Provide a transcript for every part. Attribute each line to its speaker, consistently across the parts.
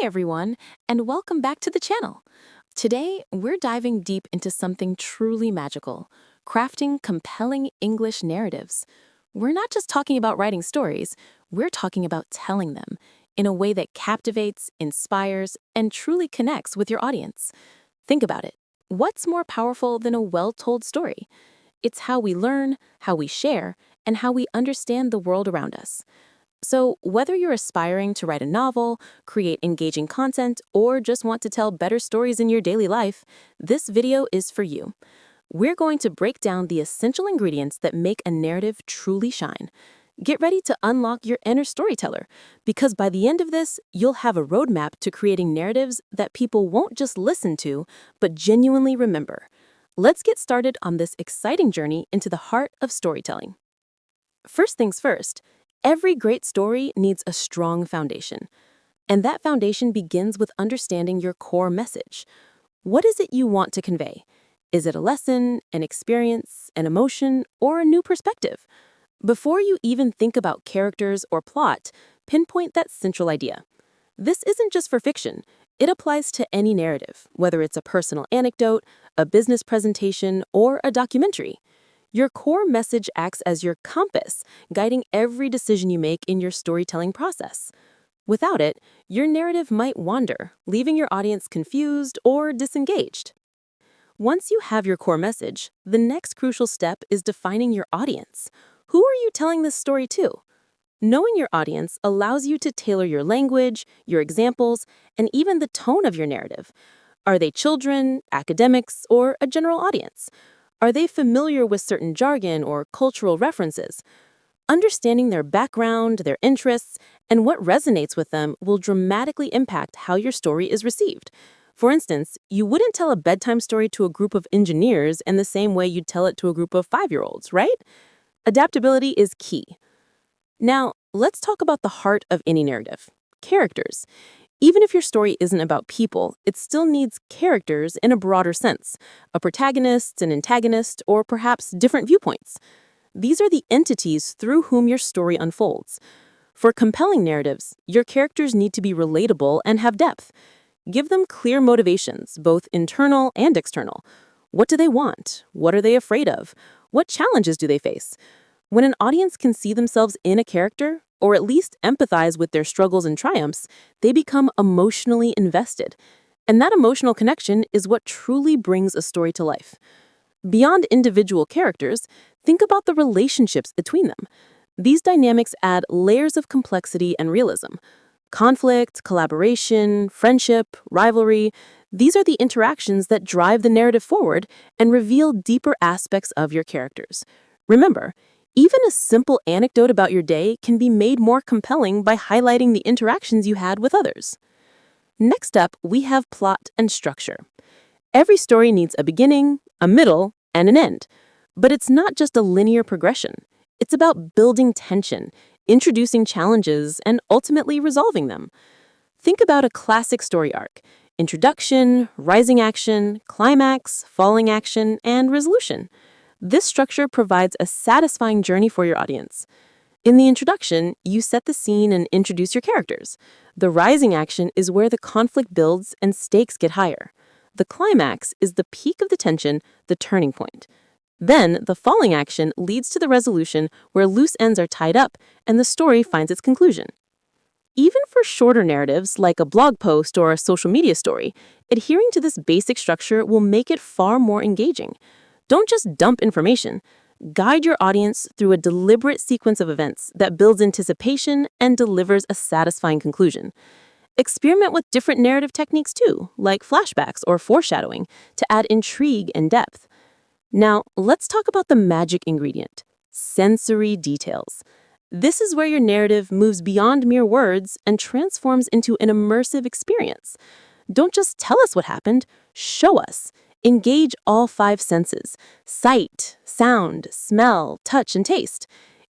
Speaker 1: everyone, and welcome back to the channel. Today, we're diving deep into something truly magical, crafting compelling English narratives. We're not just talking about writing stories, we're talking about telling them in a way that captivates, inspires, and truly connects with your audience. Think about it. What's more powerful than a well-told story? It's how we learn, how we share, and how we understand the world around us. So, whether you're aspiring to write a novel, create engaging content, or just want to tell better stories in your daily life, this video is for you. We're going to break down the essential ingredients that make a narrative truly shine. Get ready to unlock your inner storyteller, because by the end of this, you'll have a roadmap to creating narratives that people won't just listen to, but genuinely remember. Let's get started on this exciting journey into the heart of storytelling. First things first, every great story needs a strong foundation. And that foundation begins with understanding your core message. What is it you want to convey? Is it a lesson, an experience, an emotion, or a new perspective? Before you even think about characters or plot, pinpoint that central idea. This isn't just for fiction. It applies to any narrative, whether it's a personal anecdote, a business presentation, or a documentary. Your core message acts as your compass, guiding every decision you make in your storytelling process. Without it, your narrative might wander, leaving your audience confused or disengaged. Once you have your core message, the next crucial step is defining your audience. Who are you telling this story to? Knowing your audience allows you to tailor your language, your examples, and even the tone of your narrative. Are they children, academics, or a general audience? Are they familiar with certain jargon or cultural references? Understanding their background, their interests, and what resonates with them will dramatically impact how your story is received. For instance, you wouldn't tell a bedtime story to a group of engineers in the same way you'd tell it to a group of 5-year-olds, right? Adaptability is key. Now, let's talk about the heart of any narrative: characters. Even if your story isn't about people, it still needs characters in a broader sense: a protagonist, an antagonist, or perhaps different viewpoints. These are the entities through whom your story unfolds. For compelling narratives, your characters need to be relatable and have depth. Give them clear motivations, both internal and external. What do they want? What are they afraid of? What challenges do they face? When an audience can see themselves in a character, or at least empathize with their struggles and triumphs, they become emotionally invested. And that emotional connection is what truly brings a story to life. Beyond individual characters, think about the relationships between them. These dynamics add layers of complexity and realism. Conflict, collaboration, friendship, rivalry, these are the interactions that drive the narrative forward and reveal deeper aspects of your characters. Remember, even a simple anecdote about your day can be made more compelling by highlighting the interactions you had with others. Next up, we have plot and structure. Every story needs a beginning, a middle, and an end. But it's not just a linear progression. It's about building tension, introducing challenges, and ultimately resolving them. Think about a classic story arc: introduction, rising action, climax, falling action, and resolution. This structure provides a satisfying journey for your audience. In the introduction, you set the scene and introduce your characters. The rising action is where the conflict builds and stakes get higher. The climax is the peak of the tension, the turning point. Then, the falling action leads to the resolution, where loose ends are tied up and the story finds its conclusion. Even for shorter narratives, like a blog post or a social media story, adhering to this basic structure will make it far more engaging. Don't just dump information. Guide your audience through a deliberate sequence of events that builds anticipation and delivers a satisfying conclusion. Experiment with different narrative techniques too, like flashbacks or foreshadowing, to add intrigue and depth. Now, let's talk about the magic ingredient: sensory details. This is where your narrative moves beyond mere words and transforms into an immersive experience. Don't just tell us what happened, show us. Engage all 5 senses: sight, sound, smell, touch, and taste.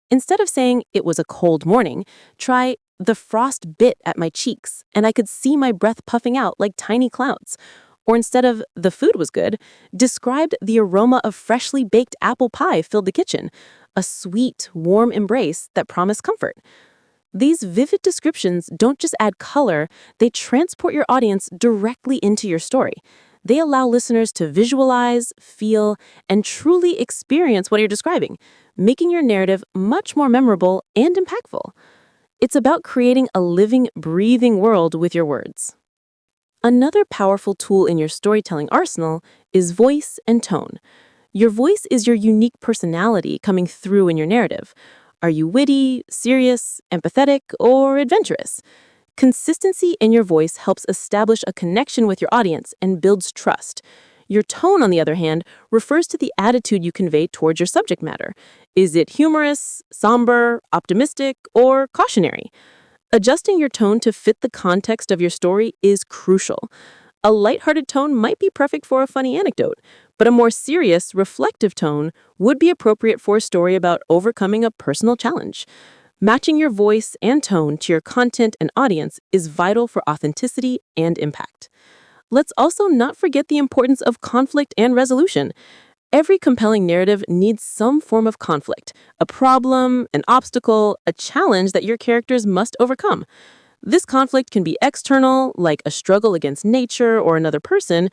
Speaker 1: Instead of saying, "It was a cold morning," try, "The frost bit at my cheeks, and I could see my breath puffing out like tiny clouds." Or instead of "The food was good," described the aroma of freshly baked apple pie filled the kitchen, a sweet, warm embrace that promised comfort. These vivid descriptions don't just add color, they transport your audience directly into your story. They allow listeners to visualize, feel, and truly experience what you're describing, making your narrative much more memorable and impactful. It's about creating a living, breathing world with your words. Another powerful tool in your storytelling arsenal is voice and tone. Your voice is your unique personality coming through in your narrative. Are you witty, serious, empathetic, or adventurous? Consistency in your voice helps establish a connection with your audience and builds trust. Your tone, on the other hand, refers to the attitude you convey towards your subject matter. Is it humorous, somber, optimistic, or cautionary? Adjusting your tone to fit the context of your story is crucial. A lighthearted tone might be perfect for a funny anecdote, but a more serious, reflective tone would be appropriate for a story about overcoming a personal challenge. Matching your voice and tone to your content and audience is vital for authenticity and impact. Let's also not forget the importance of conflict and resolution. Every compelling narrative needs some form of conflict, a problem, an obstacle, a challenge that your characters must overcome. This conflict can be external, like a struggle against nature or another person,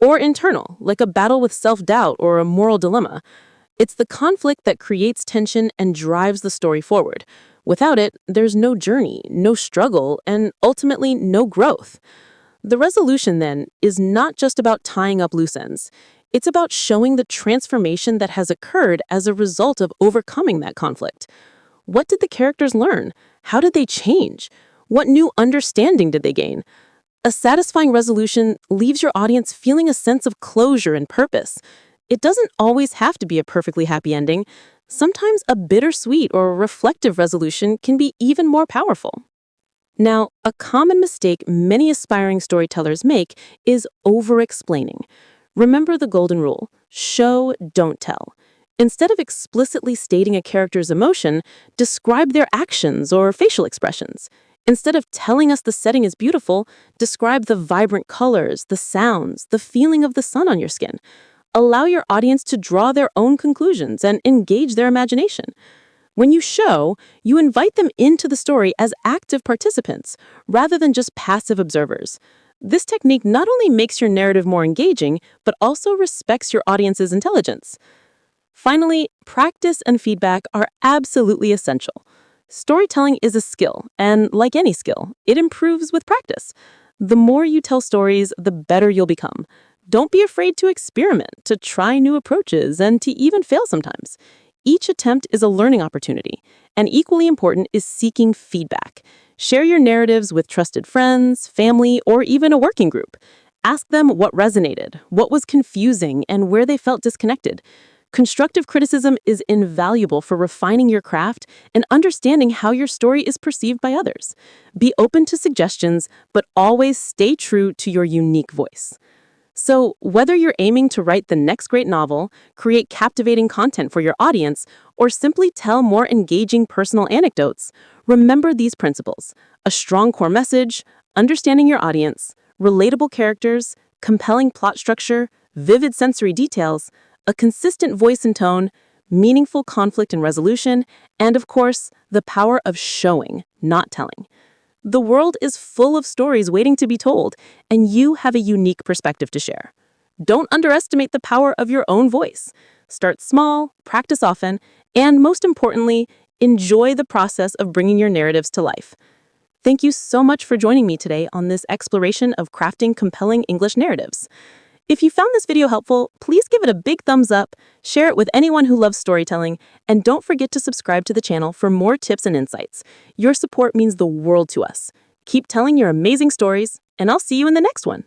Speaker 1: or internal, like a battle with self-doubt or a moral dilemma. It's the conflict that creates tension and drives the story forward. Without it, there's no journey, no struggle, and ultimately no growth. The resolution, then, is not just about tying up loose ends. It's about showing the transformation that has occurred as a result of overcoming that conflict. What did the characters learn? How did they change? What new understanding did they gain? A satisfying resolution leaves your audience feeling a sense of closure and purpose. It doesn't always have to be a perfectly happy ending. Sometimes a bittersweet or reflective resolution can be even more powerful. Now, a common mistake many aspiring storytellers make is over-explaining. Remember the golden rule: show, don't tell. Instead of explicitly stating a character's emotion, describe their actions or facial expressions. Instead of telling us the setting is beautiful, describe the vibrant colors, the sounds, the feeling of the sun on your skin. Allow your audience to draw their own conclusions and engage their imagination. When you show, you invite them into the story as active participants, rather than just passive observers. This technique not only makes your narrative more engaging, but also respects your audience's intelligence. Finally, practice and feedback are absolutely essential. Storytelling is a skill, and like any skill, it improves with practice. The more you tell stories, the better you'll become. Don't be afraid to experiment, to try new approaches, and to even fail sometimes. Each attempt is a learning opportunity, and equally important is seeking feedback. Share your narratives with trusted friends, family, or even a working group. Ask them what resonated, what was confusing, and where they felt disconnected. Constructive criticism is invaluable for refining your craft and understanding how your story is perceived by others. Be open to suggestions, but always stay true to your unique voice. So, whether you're aiming to write the next great novel, create captivating content for your audience, or simply tell more engaging personal anecdotes, remember these principles: a strong core message, understanding your audience, relatable characters, compelling plot structure, vivid sensory details, a consistent voice and tone, meaningful conflict and resolution, and of course, the power of showing, not telling. The world is full of stories waiting to be told, and you have a unique perspective to share. Don't underestimate the power of your own voice. Start small, practice often, and most importantly, enjoy the process of bringing your narratives to life. Thank you so much for joining me today on this exploration of crafting compelling English narratives. If you found this video helpful, please give it a big thumbs up, share it with anyone who loves storytelling, and don't forget to subscribe to the channel for more tips and insights. Your support means the world to us. Keep telling your amazing stories, and I'll see you in the next one.